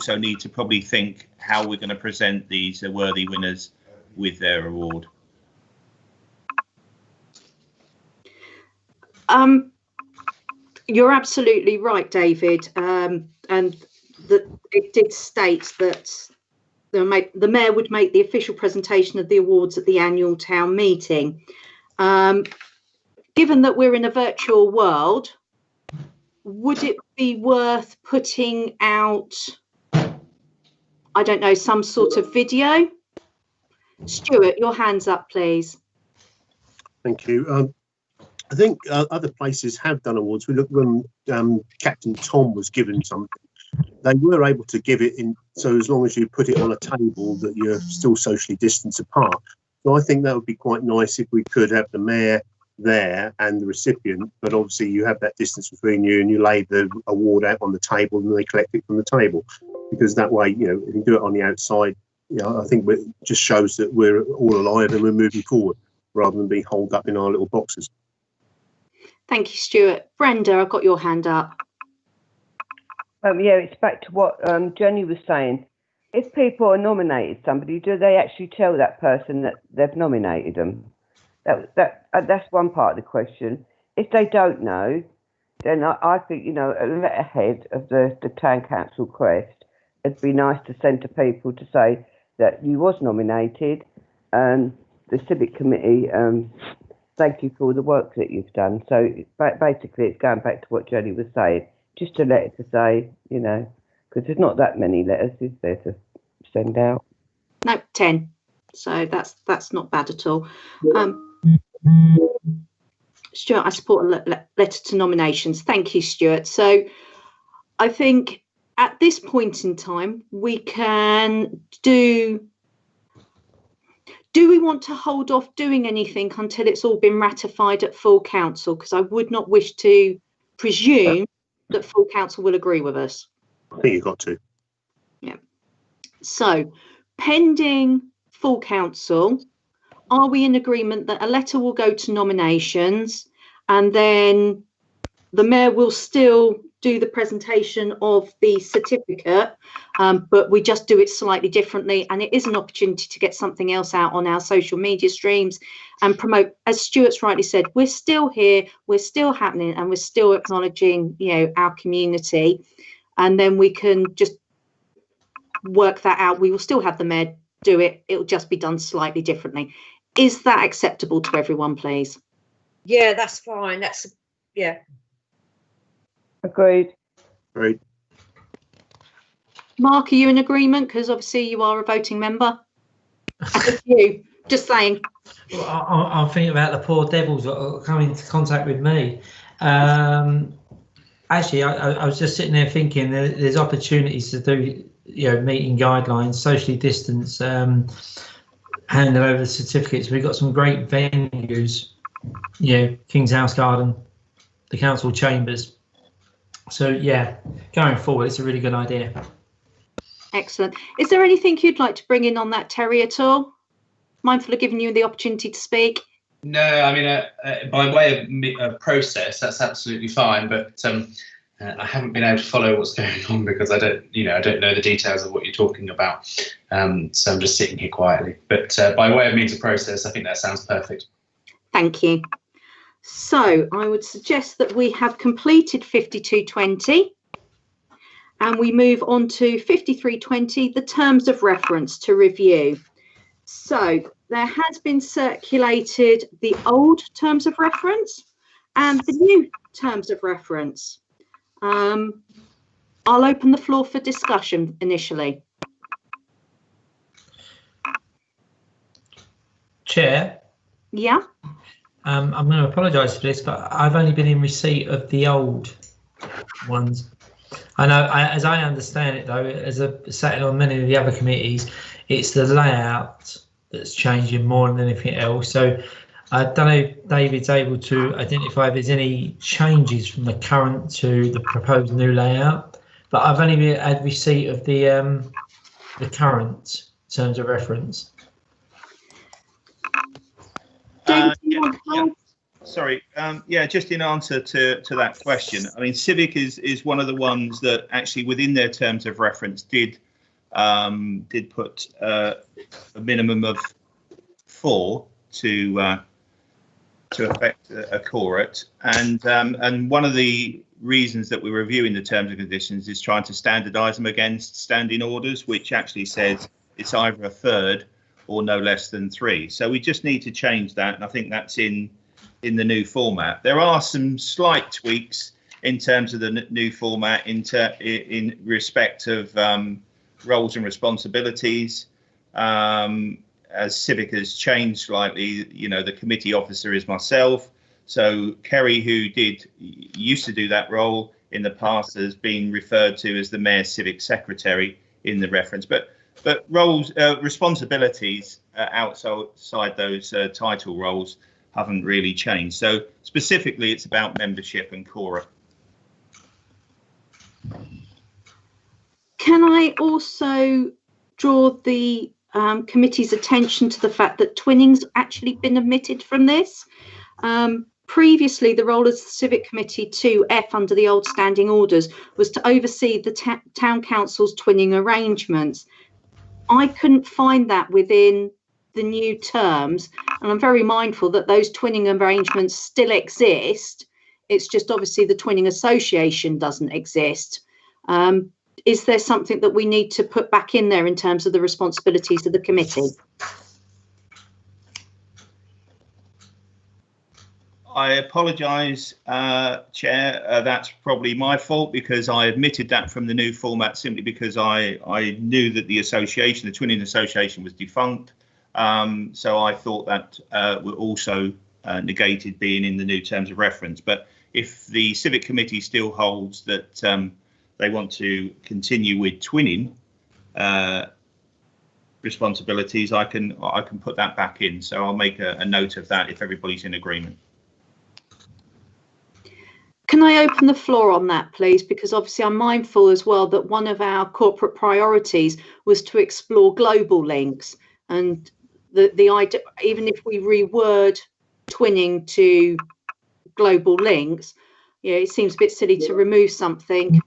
also need to probably think how we're going to present these worthy winners with their award. You're absolutely right, David, and that it did state that the mayor would make the official presentation of the awards at the annual town meeting. Given that we're in a virtual world, would it be worth putting out, I don't know, some sort of video? Stuart, your hand's up, please. Thank you. I think other places have done awards. We looked when Captain Tom was given something. They were able to give it in, so as long as you put it on a table that you're still socially distanced apart. So I think that would be quite nice if we could have the mayor there and the recipient, but obviously you have that distance between you and you lay the award out on the table and they collect it from the table. Because that way, you know, if you do it on the outside, you know, I think it just shows that we're all alive and we're moving forward rather than being holed up in our little boxes. Thank you, Stuart. Brenda, I've got your hand up. Yeah, it's back to what Jenny was saying. If people are nominated somebody, do they actually tell that person that they've nominated them? That's one part of the question. If they don't know, then I think, you know, a letterhead of the town council crest, it'd be nice to send to people to say that you was nominated and the civic committee thank you for all the work that you've done. So basically it's going back to what Jenny was saying, just a letter to say, you know, because there's not that many letters, is there, to send out? No, 10. So that's not bad at all. Stuart, I support a letter to nominations. Thank you, Stuart. So I think at this point in time, we can do we want to hold off doing anything until it's all been ratified at full council? Because I would not wish to presume that full council will agree with us. I think you've got to. Yeah. So pending full council, are we in agreement that a letter will go to nominations and then the mayor will still do the presentation of the certificate, but we just do it slightly differently, and it is an opportunity to get something else out on our social media streams and promote, as Stuart's rightly said, we're still here, we're still happening, and we're still acknowledging, you know, our community, and then we can just work that out. We will still have the mayor do it, it'll just be done slightly differently. Is that acceptable to everyone, please? Yeah, that's fine. Yeah. Agreed. Right. Mark, are you in agreement? Because obviously you are a voting member. You, just saying. Well, I'm thinking about the poor devils that are coming into contact with me. Actually, I was just sitting there thinking there's opportunities to do, you know, meeting guidelines, socially distance, handing over the certificates. We've got some great venues, you know, King's House Garden, the council chambers. So yeah, going forward, it's a really good idea. Excellent. Is there anything you'd like to bring in on that, Terry, at all? Mindful of giving you the opportunity to speak. No, I mean, by way of process, that's absolutely fine. But I haven't been able to follow what's going on because I don't know the details of what you're talking about. So I'm just sitting here quietly. But by way of means of process, I think that sounds perfect. Thank you. So I would suggest that we have completed 5220 and we move on to 5320, the terms of reference to review. So there has been circulated the old terms of reference and the new terms of reference. I'll open the floor for discussion initially. Chair? Yeah? I'm going to apologise for this, but I've only been in receipt of the old ones. I know, as I understand it, though, as I've sat on many of the other committees, it's the layout that's changing more than anything else. So I don't know if David's able to identify if there's any changes from the current to the proposed new layout, but I've only had receipt of the current terms of reference. Sorry, yeah, just in answer to that question, I mean, Civic is one of the ones that actually within their terms of reference did put a minimum of 4 to affect a quorum, and one of the reasons that we're reviewing the terms and conditions is trying to standardise them against standing orders, which actually says it's either a third or no less than 3. So we just need to change that, and I think that's in the new format. There are some slight tweaks in terms of the new format in respect of roles and responsibilities. As Civic has changed slightly, you know, the committee officer is myself. So Kerry, who used to do that role in the past, has been referred to as the Mayor Civic Secretary in the reference. But roles, responsibilities outside those title roles haven't really changed. So specifically, it's about membership and quorum. Can I also draw the committee's attention to the fact that twinning's actually been omitted from this? Previously, the role of the Civic Committee 2F under the old standing orders was to oversee the town council's twinning arrangements. I couldn't find that within the new terms, and I'm very mindful that those twinning arrangements still exist. It's just obviously the Twinning Association doesn't exist. Is there something that we need to put back in there in terms of the responsibilities of the committee? I apologise, Chair. That's probably my fault because I omitted that from the new format simply because I knew that the association, the Twinning Association, was defunct. So I thought that were also negated being in the new terms of reference. But if the Civic Committee still holds that they want to continue with twinning responsibilities, I can put that back in. So I'll make a note of that if everybody's in agreement. Can I open the floor on that, please? Because obviously I'm mindful as well that one of our corporate priorities was to explore global links, and the idea, even if we reword twinning to global links, yeah, it seems a bit silly to remove something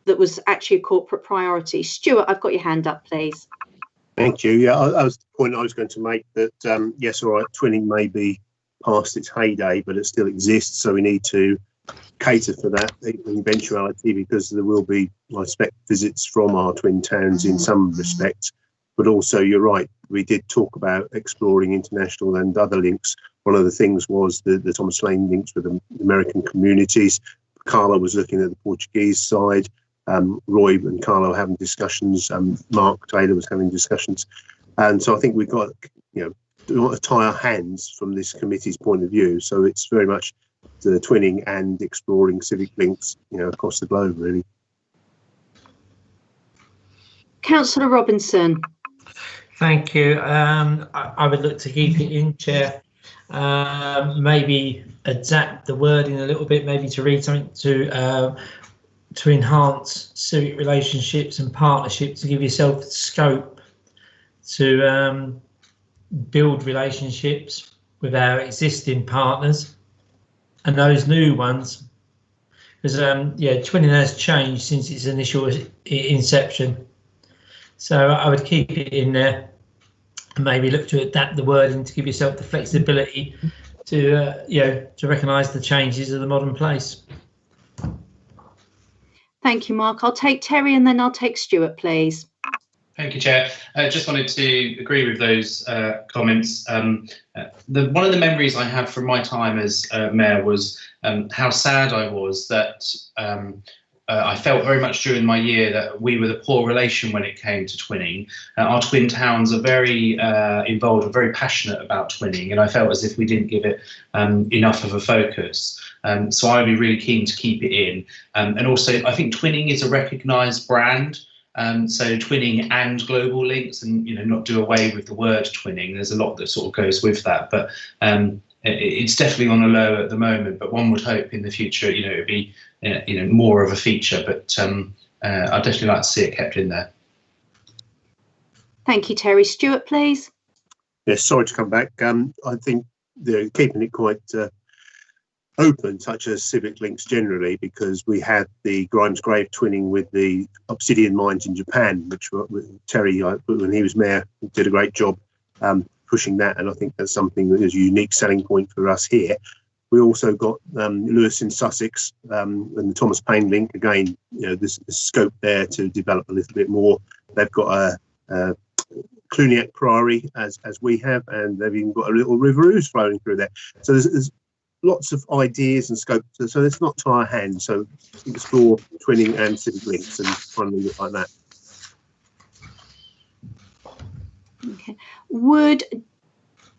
that was actually a corporate priority. Stuart, I've got your hand up, please. Thank you. Yeah, that was the point I was going to make, that yes, all right, twinning may be past its heyday, but it still exists, so we need to cater for that eventuality, because there will be, I expect, visits from our twin towns in some respects. But also, you're right, we did talk about exploring international and other links. One of the things was the Thomas Lane links with the American communities. Carla was looking at the Portuguese side. Roy and Carla were having discussions. Mark Taylor was having discussions. And so I think we've got, you know, we want to tie our hands from this committee's point of view. So it's very much the twinning and exploring civic links, you know, across the globe, really. Councillor Robinson. Thank you. I would look to keep it in, Chair. Maybe adapt the wording a little bit, maybe to read something to enhance civic relationships and partnerships, to give yourself scope to build relationships with our existing partners and those new ones, because yeah, twinning has changed since its initial inception. So I would keep it in there and maybe look to adapt the wording to give yourself the flexibility to you know, to recognise the changes of the modern place. Thank you, Mark. I'll take Terry and then I'll take Stuart, please. Thank you, Chair. I just wanted to agree with those comments. One of the memories I have from my time as Mayor was how sad I was that I felt very much during my year that we were the poor relation when it came to twinning. Our twin towns are very involved and very passionate about twinning, and I felt as if we didn't give it enough of a focus. So I'd be really keen to keep it in. And also, I think twinning is a recognised brand. So twinning and global links, and you know, not do away with the word twinning. There's a lot that sort of goes with that, but it's definitely on a low at the moment. But one would hope in the future, you know, it'd be you know, more of a feature. But I'd definitely like to see it kept in there. Thank you, Terry. Stuart, please. Yes, sorry to come back. I think they're keeping it quite open, such as Civic links generally, because we had the Grimes Grave twinning with the obsidian mines in Japan, which Terry, when he was mayor, did a great job pushing that, and I think that's something that is a unique selling point for us here. We also got Lewis in Sussex and the Thomas Paine link. Again, there's scope there to develop a little bit more. They've got a Cluniac Priory as we have, and they've even got a little River Ouse flowing through there. So there's lots of ideas and scope. So let's not tie our hands. So explore twinning and civic links and try and leave it like that. Okay. Would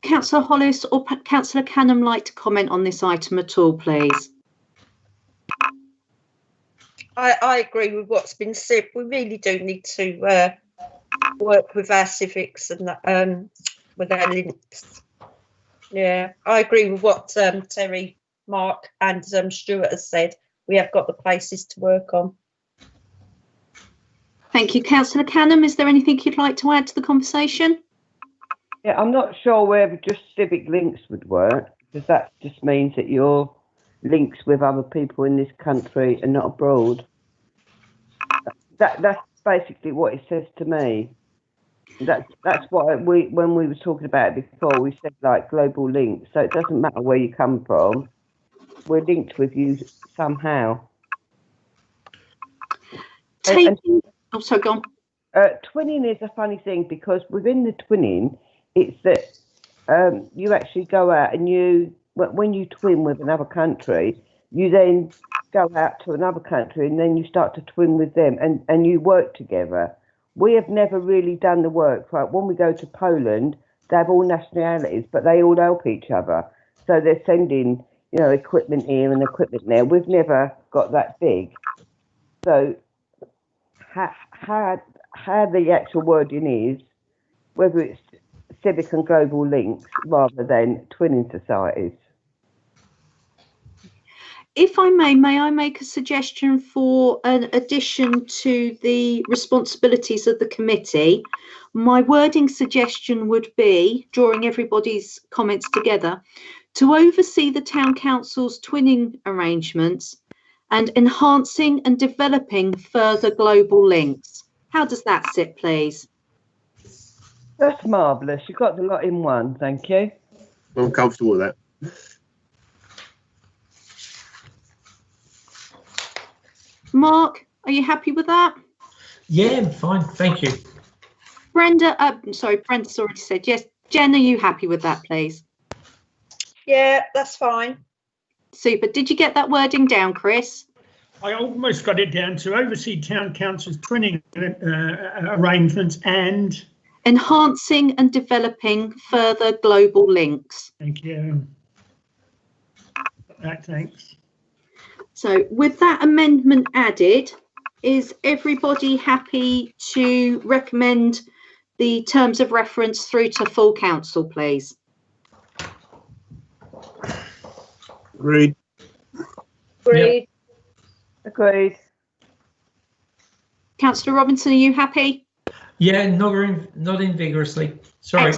Councillor Hollis or Councillor Canham like to comment on this item at all, please? I agree with what's been said. We really do need to work with our civics and with our links. Yeah, I agree with what Terry, Mark and Stuart has said. We have got the places to work on. Thank you. Councillor Canham, is there anything you'd like to add to the conversation? Yeah, I'm not sure whether just civic links would work, because that just means that you're links with other people in this country and not abroad. That's basically what it says to me. That's what when we were talking about it before, we said like global links. So it doesn't matter where you come from, we're linked with you somehow. Oh, sorry, go on. Twinning is a funny thing, because within the twinning, it's that you actually go out and when you twin with another country, you then go out to another country and then you start to twin with them and you work together. We have never really done the work. Right? When we go to Poland, they have all nationalities, but they all help each other. So they're sending, equipment here and equipment there. We've never got that big. So how the actual wording is, whether it's civic and global links rather than twinning societies. If I may I make a suggestion for an addition to the responsibilities of the committee? My wording suggestion would be, drawing everybody's comments together, to oversee the town council's twinning arrangements and enhancing and developing further global links. How does that sit, please? That's marvellous. You've got the lot in one. Thank you. I'm comfortable with that. Mark, are you happy with that? Yeah, I'm fine. Thank you. Brenda, Brenda's already said yes. Jen, are you happy with that, please? Yeah, that's fine. Super. Did you get that wording down, Chris? I almost got it down to oversee town council's twinning arrangements and enhancing and developing further global links. Thank you. Thanks. So with that amendment added, is everybody happy to recommend the terms of reference through to full council, please? Agreed. Agreed. Yep. Agreed. Councillor Robinson, are you happy? Yeah, nodding vigorously. Sorry.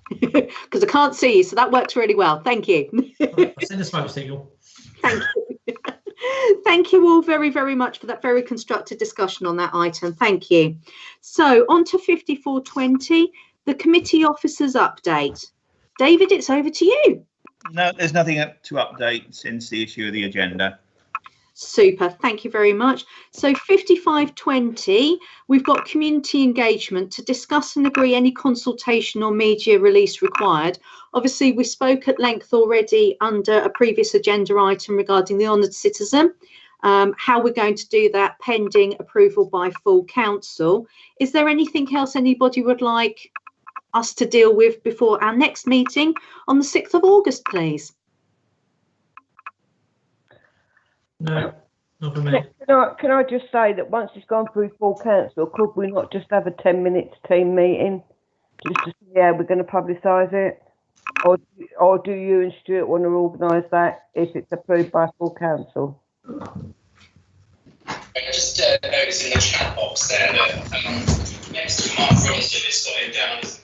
Because I can't see you, so that works really well. Thank you. I'll send a smoke signal. Thank you. Thank you all very, very much for that very constructive discussion on that item. Thank you. So on to 5420, the committee officers update. David, it's over to you. No, there's nothing to update since the issue of the agenda. Super, thank you very much. So 5520, we've got community engagement to discuss and agree any consultation or media release required. Obviously, we spoke at length already under a previous agenda item regarding the honoured citizen, how we're going to do that pending approval by full council. Is there anything else anybody would like us to deal with before our next meeting on the 6th of August, please? No, not for me. Can I just say that once it's gone through full council, could we not just have a 10-minute team meeting just to see how we're going to publicise it? Or do you and Stuart want to organise that if it's approved by full council? I just noticed in the chat box there that next to Mark Robinson has got it down as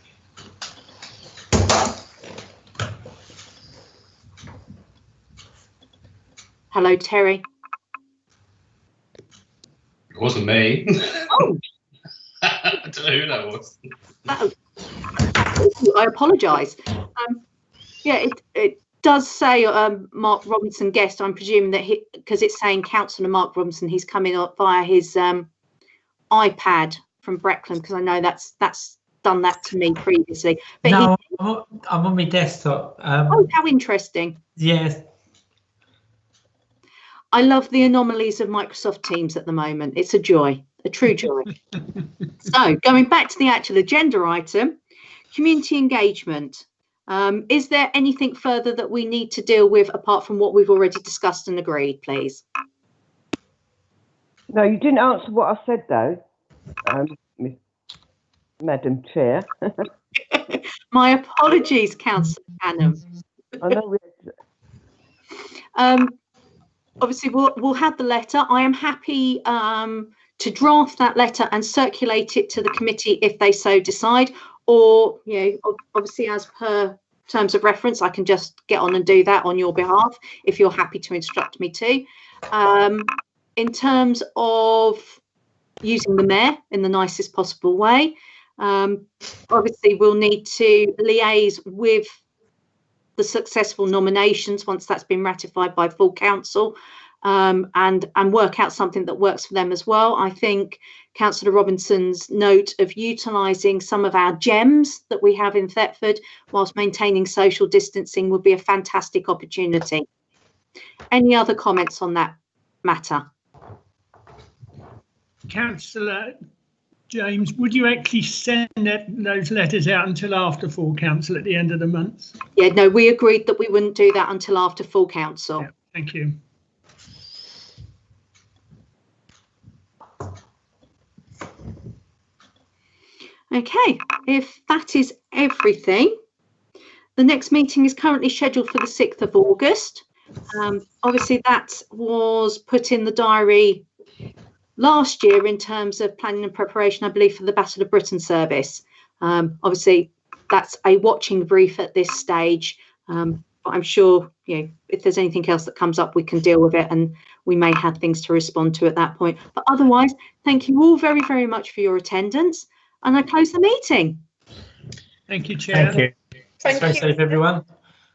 Hello, Terry. It wasn't me. Oh. I don't know who that was. I apologise. Yeah, it does say Mark Robinson guest. I'm presuming that because it's saying Councillor Mark Robinson, he's coming up via his iPad from Breckland, because I know that's done that to me previously. But no, I'm on my desktop. Oh, how interesting. Yes. I love the anomalies of Microsoft Teams at the moment. It's a joy, a true joy. So going back to the actual agenda item, community engagement. Is there anything further that we need to deal with apart from what we've already discussed and agreed, please? No, you didn't answer what I said, though, Madam Chair. My apologies, Councillor Canham. I know we obviously, we'll have the letter. I am happy to draft that letter and circulate it to the committee if they so decide. Or, you know, obviously, as per terms of reference, I can just get on and do that on your behalf if you're happy to instruct me to. In terms of using the mayor in the nicest possible way, obviously, we'll need to liaise with the successful nominations once that's been ratified by full council, and work out something that works for them as well. I think Councillor Robinson's note of utilising some of our gems that we have in Thetford whilst maintaining social distancing would be a fantastic opportunity. Any other comments on that matter? Councillor James, would you actually send those letters out until after full council at the end of the month? Yeah, no, we agreed that we wouldn't do that until after full council. Yeah, thank you. Okay, if that is everything, the next meeting is currently scheduled for the 6th of August. Obviously, that was put in the diary last year in terms of planning and preparation, I believe, for the Battle of Britain service. Obviously, that's a watching brief at this stage. But I'm sure, you know, if there's anything else that comes up, we can deal with it, and we may have things to respond to at that point. But otherwise, thank you all very, very much for your attendance. And I close the meeting. Thank you, Chair. Thank you. Thank Stay you. safe, everyone.